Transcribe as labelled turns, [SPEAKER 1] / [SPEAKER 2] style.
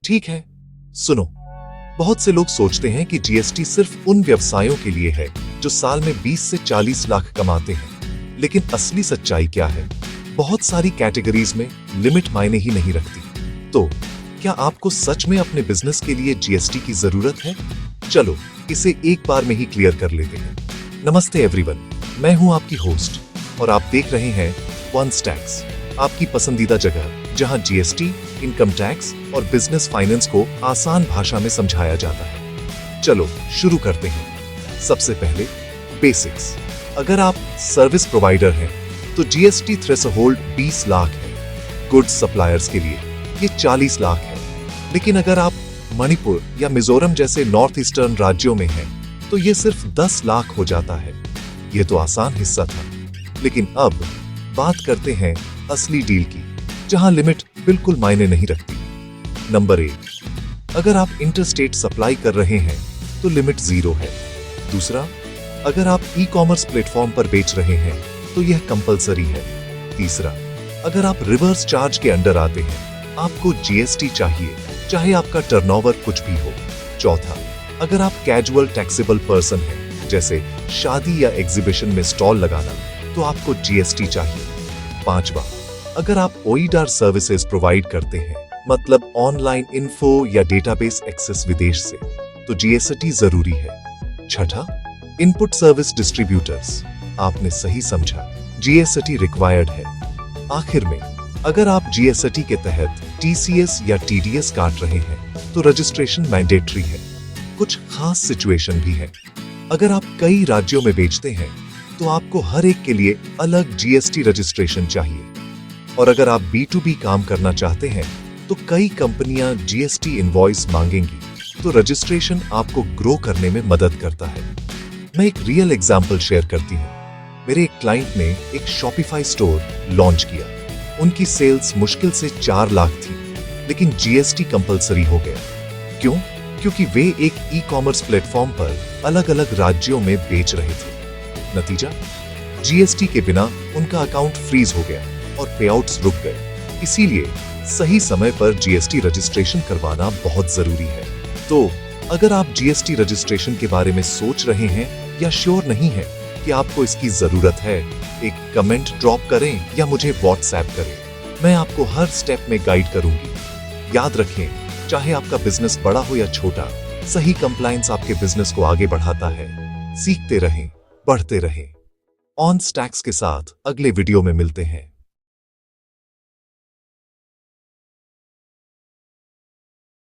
[SPEAKER 1] ठीक है, सुनो। बहुत से लोग सोचते हैं कि जीएसटी सिर्फ उन व्यवसायों के लिए है जो साल में 20 से 40 लाख कमाते हैं। लेकिन असली सच्चाई क्या है? बहुत सारी कैटेगरीज में लिमिट मायने ही नहीं रखती। तो क्या आपको सच में अपने बिजनेस के लिए जीएसटी की जरूरत है? चलो इसे एक बार में ही क्लियर कर लेते हैं। नमस्ते एवरीवन, मैं हूं आपकी होस्ट और आप देख रहे हैं वन स्टैक्स, आपकी पसंदीदा जगह जहां जीएसटी, इनकम टैक्स और बिजनेस फाइनेंस को आसान भाषा में समझाया जाता है। चलो शुरू करते हैं। सबसे पहले बेसिक्स। अगर आप सर्विस प्रोवाइडर हैं तो जीएसटी थ्रेशोल्ड 20 लाख है। गुड्स सप्लायर्स के लिए ये 40 लाख है। लेकिन अगर आप मणिपुर या मिजोरम जैसे नॉर्थ ईस्टर्न राज्यों में हैं तो ये सिर्फ 10 लाख हो जाता है। ये तो आसान हिस्सा था। लेकिन अब बात करते हैं असली डील की, जहां लिमिट बिल्कुल मायने नहीं रखती। नंबर 1, अगर आप इंटरस्टेट सप्लाई कर रहे हैं तो लिमिट 0 है। दूसरा, अगर आप ई कॉमर्स प्लेटफॉर्म पर बेच रहे हैं तो यह कंपलसरी है। तीसरा, अगर आप रिवर्स चार्ज के अंडर आते हैं, आपको जीएसटी चाहिए, चाहे आपका टर्नओवर कुछ भी हो। चौथा, अगर आप कैजुअल टैक्सेबल पर्सन हैं, जैसे शादी या एग्जीबिशन में स्टॉल लगाना, तो आपको जीएसटी चाहिए। पांचवा, अगर आप ओईडार सर्विसेज प्रोवाइड करते हैं, मतलब ऑनलाइन इन्फो या डेटाबेस एक्सेस विदेश से, तो जीएसटी जरूरी है। छठा, इनपुट सर्विस डिस्ट्रीब्यूटर्स, आपने सही समझा, जीएसटी रिक्वायर्ड है। आखिर में, अगर आप जीएसटी के तहत टीसीएस या टीडीएस काट रहे हैं तो रजिस्ट्रेशन मैंडेटरी है। कुछ खास सिचुएशन भी है। अगर आप कई राज्यों में बेचते हैं तो आपको हर एक के लिए अलग जीएसटी रजिस्ट्रेशन चाहिए। और अगर आप B2B काम करना चाहते हैं तो कई कंपनियां जीएसटी इनवॉइस मांगेंगी, तो रजिस्ट्रेशन आपको ग्रो करने में मदद करता है। मैं एक रियल एग्जांपल शेयर करती हूं। मेरे एक क्लाइंट ने एक शॉपिफाई स्टोर लॉन्च किया। उनकी सेल्स मुश्किल से 4 लाख थी, लेकिन जीएसटी कंपलसरी हो गया। क्यों? क्योंकि वे एक ई कॉमर्स प्लेटफॉर्म पर अलग अलग राज्यों में बेच रहे थे। नतीजा, जीएसटी के बिना उनका अकाउंट फ्रीज हो गया और पेआउट्स रुक गए। इसीलिए सही समय पर जीएसटी रजिस्ट्रेशन करवाना बहुत जरूरी है। तो अगर आप जीएसटी रजिस्ट्रेशन के बारे में सोच रहे हैं या श्योर नहीं है कि आपको इसकी जरूरत है, एक कमेंट ड्रॉप करें या मुझे व्हाट्सएप करें। मैं आपको हर स्टेप में गाइड करूंगी। याद रखें, चाहे आपका बिजनेस बड़ा हो या छोटा, सही कंप्लायंस आपके बिजनेस को आगे बढ़ाता है। सीखते रहें, बढ़ते रहें। ऑन स्टैक्स के साथ अगले वीडियो में मिलते हैं।